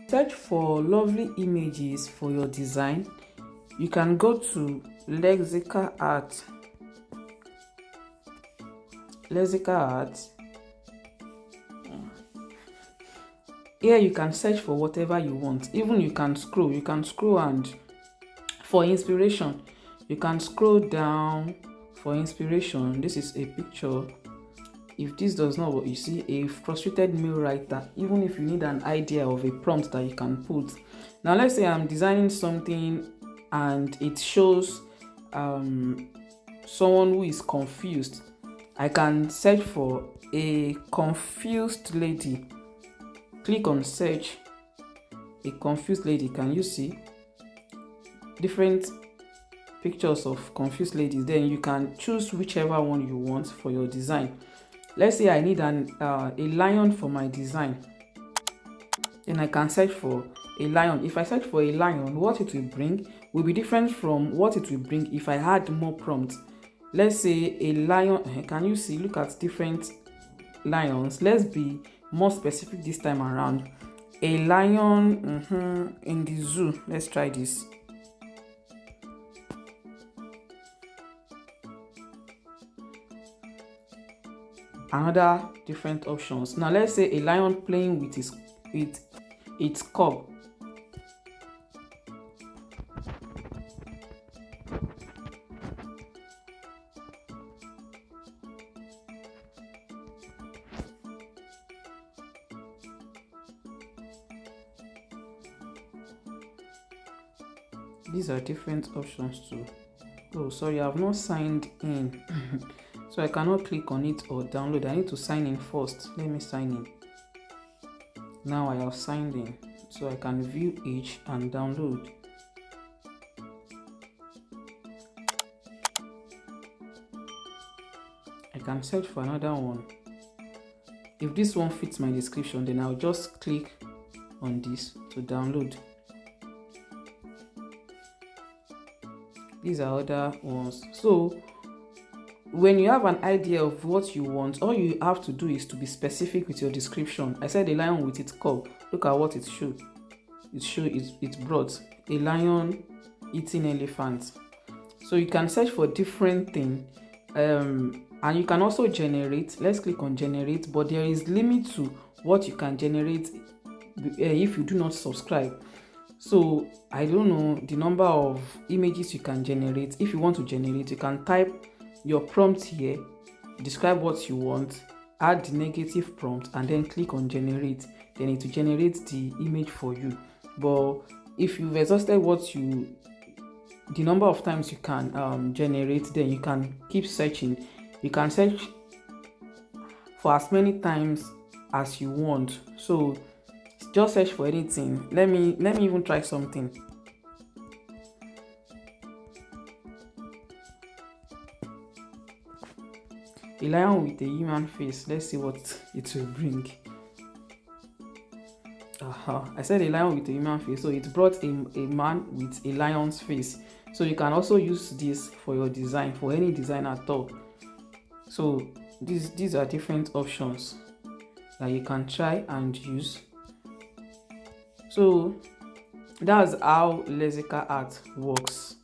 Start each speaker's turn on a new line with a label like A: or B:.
A: Search for lovely images for your design, you can go to Lexica Art. Here you can search for whatever you want. Even you can scroll and for inspiration, you can scroll down for inspiration. This is a picture. If this does not work, you see a frustrated male writer. Even if you need an idea of a prompt that you can put. Now let's say I'm designing something and it shows someone who is confused. I can search for a confused lady. Click on search a confused lady. Can you see different pictures of confused ladies? Then you can choose whichever one you want for your design. Let's say I need a lion for my design. Then I can search for a lion. If I search for a lion, what it will bring will be different from what it will bring if I had more prompts. Let's say a lion. Can you see? Look at different lions. Let's be more specific this time around. A lion in the zoo. Let's try this. Another different options. Now let's say a lion playing with its cub. These are different options too. Oh, sorry, I've not signed in. So I cannot click on it or download. I need to sign in first. Let me sign in. Now I have signed in, so I can view each and download. I can search for another one. If this one fits my description, then I'll just click on this to download. These are other ones. So when you have an idea of what you want, all you have to do is to be specific with your description. I said a lion with its cub. Look at what it showed. It brought a lion eating elephants. So you can search for different things, and you can also generate. Let's click on generate, but there is limit to what you can generate if you do not subscribe. So I don't know the number of images you can generate. If you want to generate, you can type your prompt here, describe what you want, add the negative prompt, and then click on generate. Then it will generate the image for you. But if you've exhausted the number of times you can generate, then you can keep searching. You can search for as many times as you want. So just search for anything. Let me even try something. A lion with a human face. Let's see what it will bring. I said a lion with a human face, so it brought a man with a lion's face. So you can also use this for your design, for any design at all. So these are different options that you can try and use. So that's how Lexica Art works.